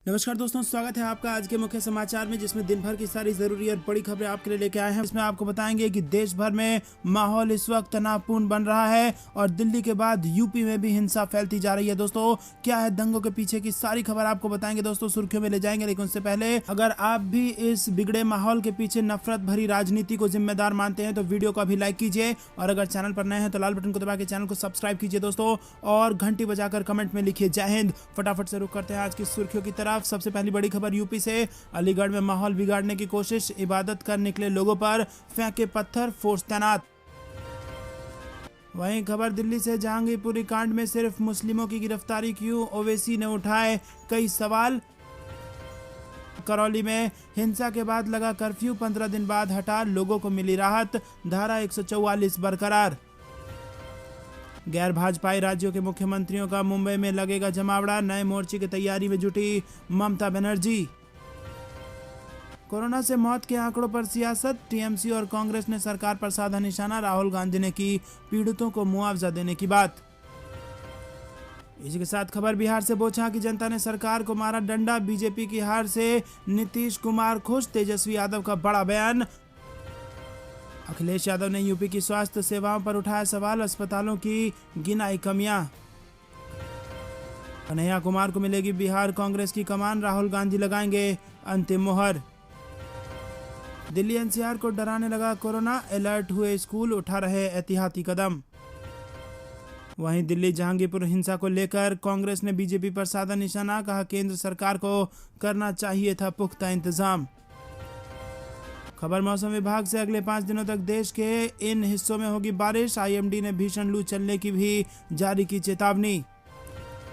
नमस्कार दोस्तों, स्वागत है आपका आज के मुख्य समाचार में, जिसमें दिन भर की सारी जरूरी और बड़ी खबरें आपके लिए लेके आए हैं। इसमें आपको बताएंगे कि देश भर में माहौल इस वक्त तनावपूर्ण बन रहा है और दिल्ली के बाद यूपी में भी हिंसा फैलती जा रही है। दोस्तों, क्या है दंगों के पीछे की सारी खबर आपको बताएंगे दोस्तों, सुर्खियों में ले जाएंगे। लेकिन उससे पहले अगर आप भी इस बिगड़े माहौल के पीछे नफरत भरी राजनीति को जिम्मेदार मानते हैं तो वीडियो को अभी लाइक कीजिए, और अगर चैनल पर नए हैं तो लाल बटन को दबा के चैनल को सब्सक्राइब कीजिए दोस्तों, और घंटी बजाकर कमेंट में लिखिए जय हिंद। फटाफट से रुक करते हैं आज की सुर्खियों की तरफ। सबसे पहली बड़ी खबर यूपी से। अलीगढ़ में माहौल बिगाड़ने की कोशिश, इबादत कर निकले लोगों पर फेंके पत्थर, फोर्स तैनात। वहीं खबर दिल्ली से। जहांगीरपुरी कांड में सिर्फ मुस्लिमों की गिरफ्तारी क्यों, ओवैसी ने उठाए कई सवाल। करौली में हिंसा के बाद लगा कर्फ्यू 15 दिन बाद हटा, लोगों को मिली राहत, धारा 144 बरकरार। गैर भाजपाई राज्यों के मुख्यमंत्रियों का मुंबई में लगेगा जमावड़ा, नए मोर्चे की तैयारी में जुटी ममता बनर्जी। कोरोना से मौत के आंकड़ों पर सियासत, टीएमसी और कांग्रेस ने सरकार पर साधा निशाना, राहुल गांधी ने की पीड़ितों को मुआवजा देने की बात। इसी के साथ खबर बिहार से। बोचहा की जनता ने सरकार को मारा डंडा, बीजेपी की हार से नीतीश कुमार खुश, तेजस्वी यादव का बड़ा बयान। अखिलेश यादव ने यूपी की स्वास्थ्य सेवाओं पर उठाया सवाल, अस्पतालों की गिनाई कमियां। कन्हैया कुमार को मिलेगी बिहार कांग्रेस की कमान, राहुल गांधी लगाएंगे अंतिम मोहर। दिल्ली एनसीआर को डराने लगा कोरोना, अलर्ट हुए स्कूल, उठा रहे एहतियाती कदम। वहीं दिल्ली जहांगीरपुर हिंसा को लेकर कांग्रेस ने बीजेपी पर साधा निशाना, कहा केंद्र सरकार को करना चाहिए था पुख्ता इंतजाम। खबर मौसम विभाग से। अगले 5 दिनों तक देश के इन हिस्सों में होगी बारिश, आईएमडी ने भीषण लू चलने की भी जारी की चेतावनी।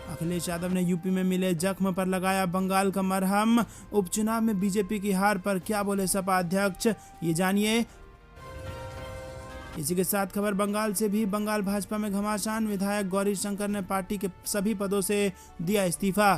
अखिलेश यादव ने यूपी में मिले जख्म पर लगाया बंगाल का मरहम, उपचुनाव में बीजेपी की हार पर क्या बोले सपा अध्यक्ष, ये जानिए। इसी के साथ खबर बंगाल से भी। बंगाल भाजपा में घमासान, विधायक गौरी शंकर ने पार्टी के सभी पदों से दिया इस्तीफा।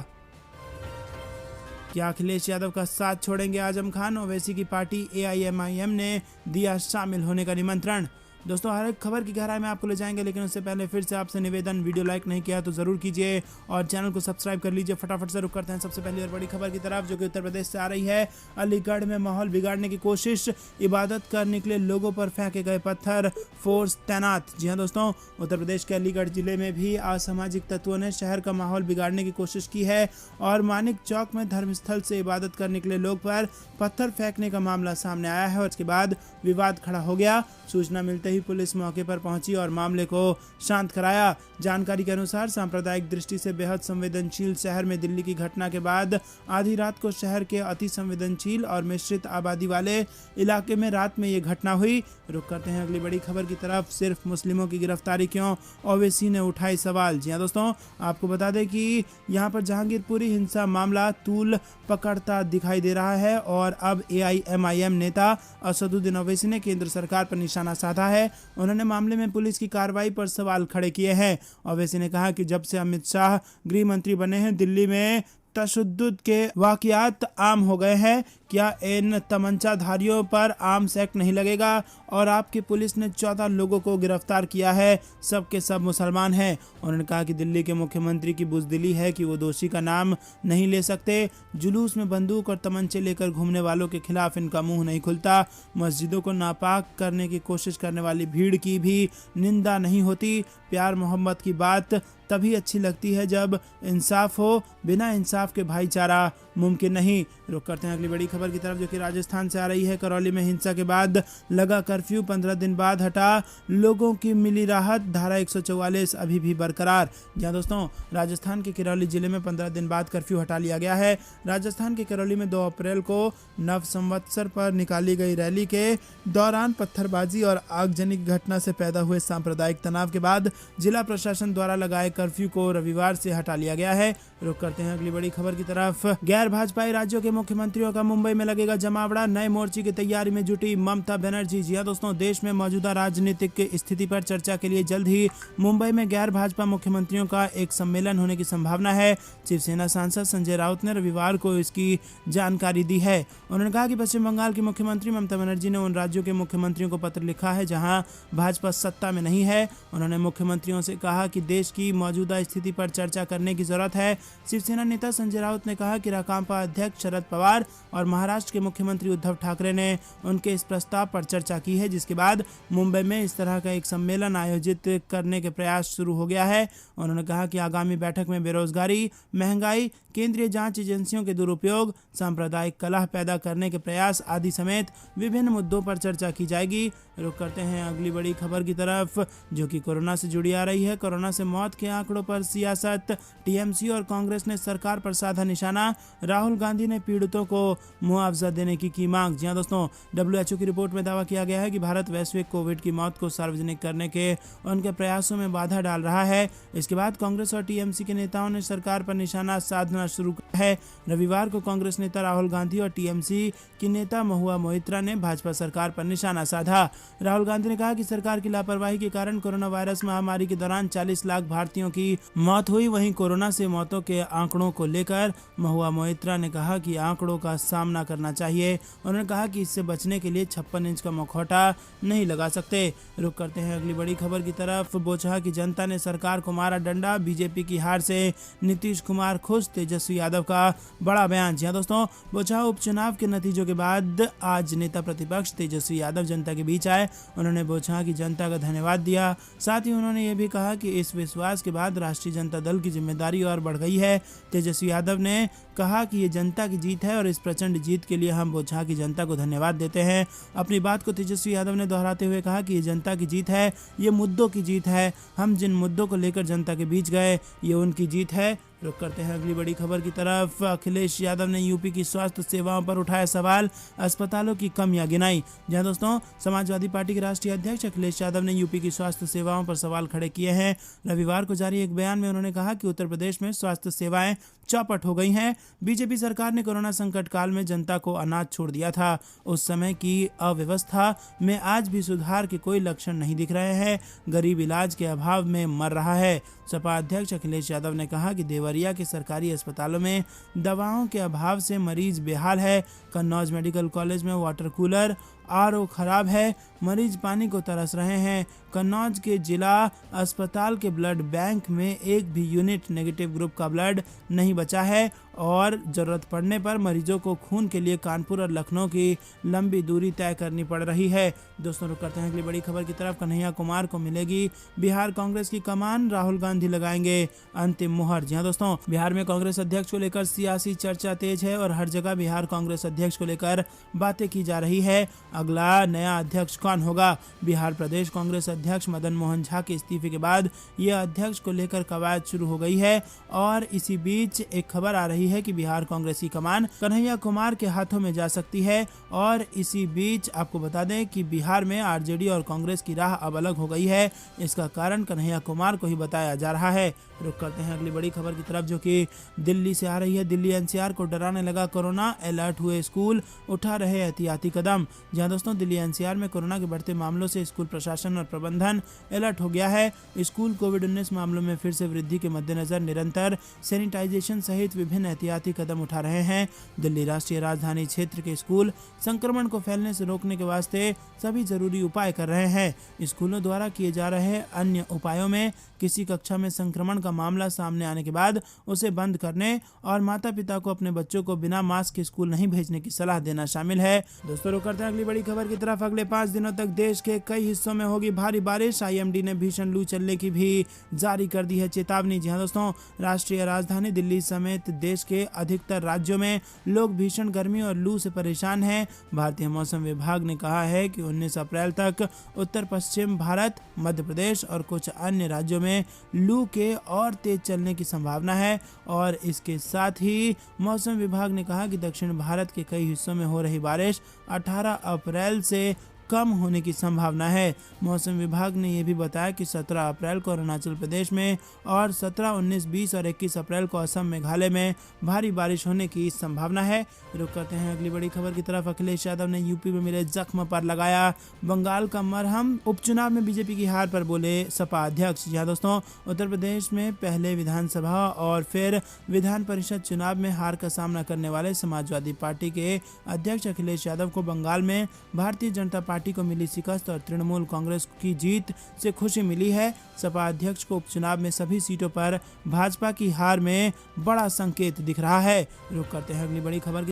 क्या अखिलेश यादव का साथ छोड़ेंगे आजम खान, ओवैसी की पार्टी एआईएमआईएम ने दिया शामिल होने का निमंत्रण। दोस्तों, हर एक खबर की गहराई में आपको ले जाएंगे, लेकिन उससे पहले फिर से आपसे निवेदन, वीडियो लाइक नहीं किया तो जरूर कीजिए और चैनल को सब्सक्राइब कर लीजिए। फटाफट से रुक करते हैं सबसे पहली और बड़ी खबर की तरफ, जो कि उत्तर प्रदेश से आ रही है। अलीगढ़ में माहौल बिगाड़ने की कोशिश, इबादत कर निकले लोगों पर फेंके गए पत्थर, फोर्स तैनात। जी हां दोस्तों, उत्तर प्रदेश के अलीगढ़ जिले में भी असामाजिक तत्वों ने शहर का माहौल बिगाड़ने की कोशिश की है और मानिक चौक में धर्मस्थल से इबादत कर निकले लोग पर पत्थर फेंकने का मामला सामने आया है और इसके बाद विवाद खड़ा हो गया। सूचना मिलते ही पुलिस मौके पर पहुंची और मामले को शांत कराया। जानकारी के अनुसार सांप्रदायिक दृष्टि से बेहद संवेदनशील शहर में दिल्ली की घटना के बाद आधी रात को शहर के अति संवेदनशील और मिश्रित आबादी वाले इलाके में रात में ये घटना हुई। रुक करते हैं अगली बड़ी खबर की तरफ। सिर्फ मुस्लिमों की गिरफ्तारी क्यों, ओवैसी ने उठाई सवाल। जी हां दोस्तों, आपको बता दें कि यहाँ पर जहांगीरपुरी हिंसा मामला तूल पकड़ता दिखाई दे रहा है और अब एआईएमआईएम नेता असदुद्दीन ओवैसी ने केंद्र सरकार पर निशाना साधा है। उन्होंने मामले में पुलिस की कार्रवाई पर सवाल खड़े किए हैं। ओवैसी ने कहा कि जब से अमित शाह गृह मंत्री बने हैं, दिल्ली में तशद्दुद के वाकयात आम हो गए हैं। क्या इन तमंचाधारियों पर आर्म्स एक्ट नहीं लगेगा? और आपकी पुलिस ने 14 लोगों को गिरफ्तार किया है, सब के सब मुसलमान हैं। उन्होंने कहा कि दिल्ली के मुख्यमंत्री की बुजदिली है कि वो दोषी का नाम नहीं ले सकते। जुलूस में बंदूक और तमंचे लेकर घूमने वालों के खिलाफ इनका मुंह नहीं खुलता। मस्जिदों को नापाक करने की कोशिश करने वाली भीड़ की भी निंदा नहीं होती। प्यार मोहब्बत की बात तभी अच्छी लगती है जब इंसाफ हो, बिना इंसाफ के भाईचारा मुमकिन नहीं। रुक करते हैं अगली बड़ी खबर की तरफ, जो कि राजस्थान से आ रही है। करौली में हिंसा के बाद लगा कर्फ्यू 15 दिन बाद हटा, लोगों की मिली राहत, धारा 144 अभी भी बरकरार। जहां दोस्तों, राजस्थान के करौली जिले में 15 दिन बाद कर्फ्यू हटा लिया गया है। राजस्थान के करौली में 2 अप्रैल को नव संवत्सर पर निकाली गई रैली के दौरान पत्थरबाजी और आगजनी की घटना से पैदा हुए सांप्रदायिक तनाव के बाद जिला प्रशासन द्वारा लगाए कर्फ्यू को रविवार से हटा लिया गया है। रुक करते हैं अगली बड़ी खबर की तरफ। गैर भाजपाई राज्यों के मुख्यमंत्रियों का मुंबई में लगेगा जमावड़ा, नए मोर्चे की तैयारी में जुटी ममता बनर्जी। जी हां दोस्तों, देश में मौजूदा राजनीतिक स्थिति पर चर्चा के लिए जल्द ही मुंबई में गैर भाजपा मुख्यमंत्रियों का एक सम्मेलन होने की संभावना है। शिवसेना सांसद संजय राउत ने रविवार को इसकी जानकारी दी है। उन्होंने कहा कि पश्चिम बंगाल की मुख्यमंत्री ममता बनर्जी ने उन राज्यों के मुख्यमंत्रियों को पत्र लिखा है जहां भाजपा सत्ता में नहीं है। उन्होंने मुख्यमंत्रियों से कहा कि देश की मौजूदा स्थिति पर चर्चा करने की जरूरत है। शिवसेना नेता संजय राउत ने कहा कि राकांपा अध्यक्ष शरद पवार और महाराष्ट्र के मुख्यमंत्री उद्धव ठाकरे ने उनके इस प्रस्ताव पर चर्चा की है, जिसके बाद मुंबई में इस तरह का एक सम्मेलन आयोजित करने के प्रयास शुरू हो गया है। उन्होंने कहा कि आगामी बैठक में बेरोजगारी, महंगाई, केंद्रीय जांच एजेंसियों के दुरुपयोग, सांप्रदायिक कलह पैदा करने के प्रयास आदि समेत विभिन्न मुद्दों पर चर्चा की जाएगी। रुक करते हैं अगली बड़ी खबर की तरफ, जो कि कोरोना से जुड़ी आ रही है। कोरोना से मौत के आंकड़ों पर सियासत, टीएमसी और कांग्रेस ने सरकार पर साधा निशाना। राहुल गांधी ने पीड़ितों को मुआवजा देने की मांग। जी हां दोस्तों, WHO की रिपोर्ट में दावा किया गया है कि भारत वैश्विक कोविड की मौत को सार्वजनिक करने के उनके प्रयासों में बाधा डाल रहा है। इसके बाद कांग्रेस और टीएमसी के नेताओं ने सरकार पर निशाना साधना शुरू किया है। रविवार को कांग्रेस नेता राहुल गांधी और टीएमसी की नेता महुआ मोइत्रा ने भाजपा सरकार पर निशाना साधा। राहुल गांधी ने कहा कि सरकार की लापरवाही के कारण कोरोना वायरस महामारी के दौरान 40 लाख भारतीयों की मौत हुई। वहीं कोरोना से मौतों के आंकड़ों को लेकर महुआ मोइत्रा ने कहा कि आंकड़ों का सामना करना चाहिए। उन्होंने कहा कि इससे बचने के लिए 56 इंच का मुखौटा नहीं लगा सकते। रुक करते हैं अगली बड़ी खबर की तरफ। बोचहा की जनता ने सरकार को मारा डंडा, बीजेपी की हार से नीतीश कुमार खुश, तेजस्वी यादव का बड़ा बयान। जी हां दोस्तों, बोचहा उपचुनाव के नतीजों के बाद आज नेता प्रतिपक्ष तेजस्वी यादव जनता के बीच आए। उन्होंने बोचहा की जनता का धन्यवाद दिया। साथ ही उन्होंने ये भी कहा कि इस विश्वास के बाद राष्ट्रीय जनता दल की जिम्मेदारी और बढ़ गई है। तेजस्वी यादव ने कहा कि ये जनता की जीत है और इस प्रचंड जीत के लिए हम बोचहा की जनता को धन्यवाद देते हैं। अपनी बात को तेजस्वी यादव ने दोहराते हुए कहा कि ये जनता की जीत है, ये मुद्दों की जीत है। हम जिन मुद्दों को लेकर जनता के बीच गए, ये उनकी जीत है। रुक करते हैं अगली बड़ी खबर की तरफ। अखिलेश यादव ने यूपी की स्वास्थ्य सेवाओं पर उठाया सवाल, अस्पतालों की कमियां गिनाई। जहां दोस्तों, समाजवादी पार्टी के राष्ट्रीय अध्यक्ष अखिलेश यादव ने यूपी की स्वास्थ्य सेवाओं पर सवाल खड़े किए हैं। रविवार को जारी एक बयान में उन्होंने कहा कि उत्तर प्रदेश में स्वास्थ्य सेवाएं चौपट हो गई हैं। बीजेपी सरकार ने कोरोना संकट काल में जनता को अनाज छोड़ दिया था। उस समय की अव्यवस्था में आज भी सुधार के कोई लक्षण नहीं दिख रहे हैं। गरीब इलाज के अभाव में मर रहा है। सपा अध्यक्ष अखिलेश यादव ने कहा कि देवरिया के सरकारी अस्पतालों में दवाओं के अभाव से मरीज बेहाल है। कन्नौज मेडिकल कॉलेज में वाटर कूलर, RO खराब है, मरीज पानी को तरस रहे हैं। कन्नौज के जिला अस्पताल के ब्लड बैंक में एक भी यूनिट नेगेटिव ग्रुप का ब्लड नहीं बचा है और जरूरत पड़ने पर मरीजों को खून के लिए कानपुर और लखनऊ की लंबी दूरी तय करनी पड़ रही है। दोस्तों, रुक करते हैं अगली बड़ी खबर की तरफ। कन्हैया कुमार को मिलेगी बिहार कांग्रेस की कमान, राहुल गांधी लगाएंगे अंतिम मुहर। जी हां दोस्तों, बिहार में कांग्रेस अध्यक्ष को लेकर सियासी चर्चा तेज है और हर जगह बिहार कांग्रेस अध्यक्ष को लेकर बातें की जा रही है। अगला नया अध्यक्ष कौन होगा? बिहार प्रदेश कांग्रेस अध्यक्ष मदन मोहन झा के इस्तीफे के बाद यह अध्यक्ष को लेकर कवायद शुरू हो गई है और इसी बीच एक खबर आ रही है कि बिहार कांग्रेस की कमान कन्हैया कुमार के हाथों में जा सकती है। और इसी बीच आपको बता दें कि बिहार में आरजेडी और कांग्रेस की राह अब अलग हो गई है। इसका कारण कन्हैया कुमार को ही बताया जा रहा है। रुक करते हैं अगली बड़ी खबर की तरफ, जो कि दिल्ली से आ रही है। दिल्ली NCR को डराने लगा कोरोना, अलर्ट हुए स्कूल, उठा रहे एहतियाती कदम। जहां दोस्तों, दिल्ली NCR में कोरोना के बढ़ते मामलों से स्कूल प्रशासन और प्रबंधन अलर्ट हो गया है। स्कूल कोविड-19 मामलों में फिर से वृद्धि के मद्देनजर निरंतर सैनिटाइजेशन सहित विभिन्न एहतियाती कदम उठा रहे हैं। दिल्ली राष्ट्रीय राजधानी क्षेत्र के स्कूल संक्रमण को फैलने से रोकने के वास्ते सभी जरूरी उपाय कर रहे हैं। स्कूलों द्वारा किए जा रहे अन्य उपायों में किसी कक्षा में संक्रमण का मामला सामने आने के बाद उसे बंद करने और माता पिता को अपने बच्चों को बिना मास्क के स्कूल नहीं भेजने की सलाह देना शामिल है। दोस्तों, रुक करते हैं अगली बड़ी खबर की तरफ। अगले 5 दिनों तक देश के कई हिस्सों में होगी भारी बारिश। IMD ने भीषण लू चलने की भी जारी कर दी है चेतावनी। जी हां दोस्तों, राष्ट्रीय राजधानी दिल्ली समेत देश के अधिकतर राज्यों में लोग भीषण गर्मी और लू से परेशान हैं। भारतीय मौसम विभाग ने कहा है कि 19 अप्रैल तक उत्तर पश्चिम भारत, मध्य प्रदेश और कुछ अन्य राज्यों में लू के और तेज चलने की संभावना है। और इसके साथ ही मौसम विभाग ने कहा कि दक्षिण भारत के कई हिस्सों में हो रही बारिश 18 अप्रैल से कम होने की संभावना है। मौसम विभाग ने यह भी बताया कि 17 अप्रैल को अरुणाचल प्रदेश में और 17, 19, 20 और 21 अप्रैल को असम, मेघालय में भारी बारिश होने की संभावना है। रुक करते हैं अगली बड़ी खबर की तरफ। अखिलेश यादव ने यूपी में मिले जख्म पर लगाया बंगाल का मरहम, उपचुनाव में बीजेपी की हार पर बोले सपा अध्यक्ष। जी दोस्तों, उत्तर प्रदेश में पहले विधानसभा और फिर विधान परिषद चुनाव में हार का सामना करने वाले समाजवादी पार्टी के अध्यक्ष अखिलेश यादव को बंगाल में भारतीय जनता पार्टी को मिली शिकस्त और तृणमूल कांग्रेस की जीत से खुशी मिली है। सपा अध्यक्ष को उपचुनाव में सभी सीटों पर भाजपा की हार में बड़ा संकेत दिख रहा है। रुक करते हैं अगली बड़ी खबर की